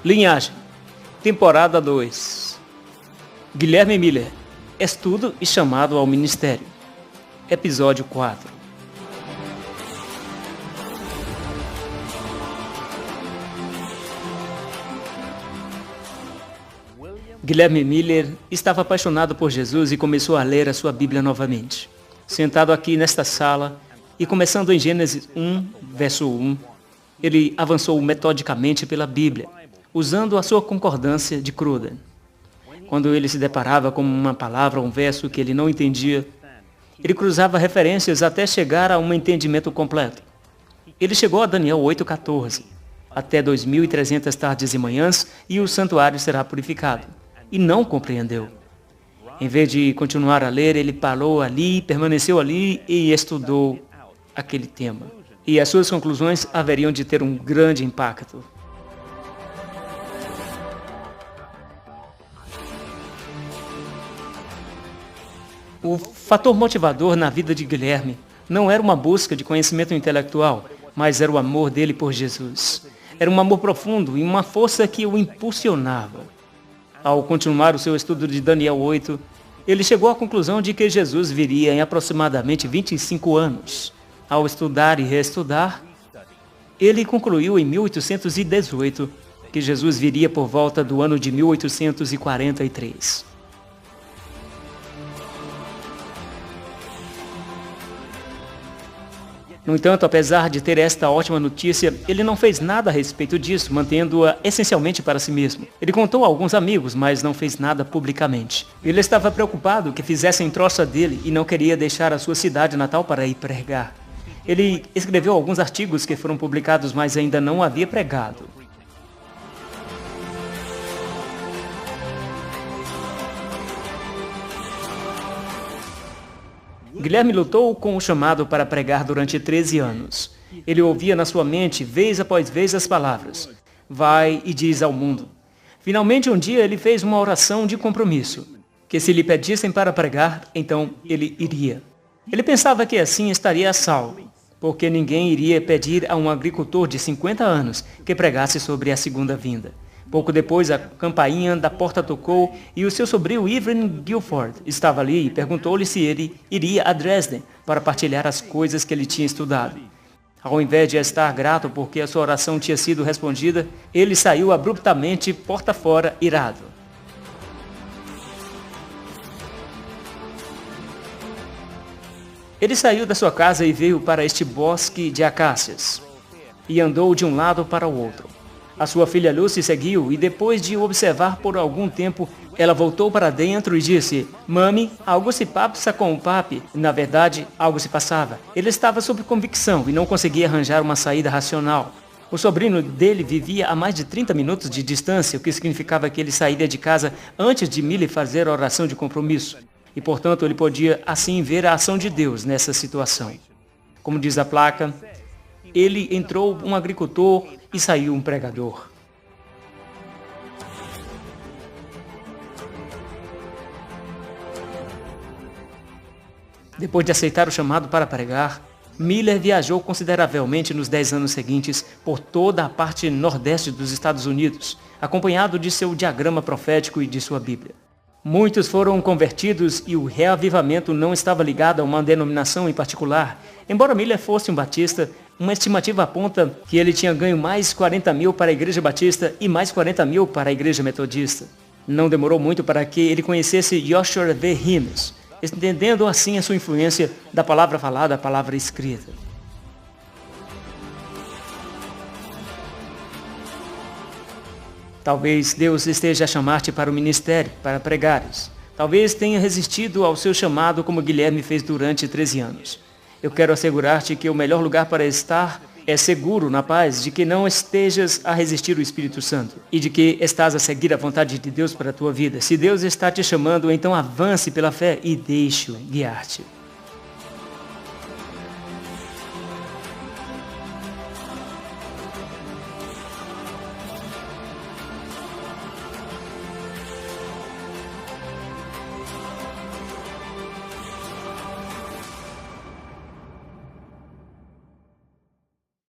Linhagem, temporada 2. Guilherme Miller, estudo e chamado ao ministério. Episódio 4. Guilherme Miller estava apaixonado por Jesus e começou a ler a sua Bíblia novamente. Sentado aqui nesta sala e começando em Gênesis 1, verso 1, ele avançou metodicamente pela Bíblia, usando a sua concordância de Cruden. Quando ele se deparava com uma palavra ou um verso que ele não entendia, ele cruzava referências até chegar a um entendimento completo. Ele chegou a Daniel 8,14. Até 2.300 tardes e manhãs e o santuário será purificado. E não compreendeu. Em vez de continuar a ler, ele parou ali, permaneceu ali e estudou aquele tema. E as suas conclusões haveriam de ter um grande impacto. O fator motivador na vida de Guilherme não era uma busca de conhecimento intelectual, mas era o amor dele por Jesus. Era um amor profundo e uma força que o impulsionava. Ao continuar o seu estudo de Daniel 8, ele chegou à conclusão de que Jesus viria em aproximadamente 25 anos. Ao estudar e reestudar, ele concluiu em 1818 que Jesus viria por volta do ano de 1843. No entanto, apesar de ter esta ótima notícia, ele não fez nada a respeito disso, mantendo-a essencialmente para si mesmo. Ele contou a alguns amigos, mas não fez nada publicamente. Ele estava preocupado que fizessem troça dele e não queria deixar a sua cidade natal para ir pregar. Ele escreveu alguns artigos que foram publicados, mas ainda não havia pregado. Guilherme lutou com o chamado para pregar durante 13 anos. Ele ouvia na sua mente, vez após vez, as palavras: vai e diz ao mundo. Finalmente, um dia, ele fez uma oração de compromisso, que se lhe pedissem para pregar, então ele iria. Ele pensava que assim estaria a salvo, porque ninguém iria pedir a um agricultor de 50 anos que pregasse sobre a segunda vinda. Pouco depois, a campainha da porta tocou e o seu sobrinho Evelyn Guilford estava ali e perguntou-lhe se ele iria a Dresden para partilhar as coisas que ele tinha estudado. Ao invés de estar grato porque a sua oração tinha sido respondida, ele saiu abruptamente porta fora, irado. Ele saiu da sua casa e veio para este bosque de acácias e andou de um lado para o outro. A sua filha Lucy seguiu e depois de observar por algum tempo, ela voltou para dentro e disse: Mami, algo se passa com o papi. Na verdade, algo se passava. Ele estava sob convicção e não conseguia arranjar uma saída racional. O sobrinho dele vivia a mais de 30 minutos de distância, o que significava que ele sairia de casa antes de Millie fazer a oração de compromisso. E, portanto, ele podia assim ver a ação de Deus nessa situação. Como diz a placa, ele entrou um agricultor e saiu um pregador. Depois de aceitar o chamado para pregar, Miller viajou consideravelmente nos 10 anos seguintes por toda a parte nordeste dos Estados Unidos, acompanhado de seu diagrama profético e de sua Bíblia. Muitos foram convertidos e o reavivamento não estava ligado a uma denominação em particular. Embora Miller fosse um batista, uma estimativa aponta que ele tinha ganho mais 40 mil para a Igreja Batista e mais 40 mil para a Igreja Metodista. Não demorou muito para que ele conhecesse Joshua V. Himes, entendendo assim a sua influência da palavra falada à palavra escrita. Talvez Deus esteja a chamar-te para o ministério, para pregares. Talvez tenha resistido ao seu chamado como Guilherme fez durante 13 anos. Eu quero assegurar-te que o melhor lugar para estar é seguro, na paz, de que não estejas a resistir ao Espírito Santo e de que estás a seguir a vontade de Deus para a tua vida. Se Deus está te chamando, então avance pela fé e deixe-o guiar-te.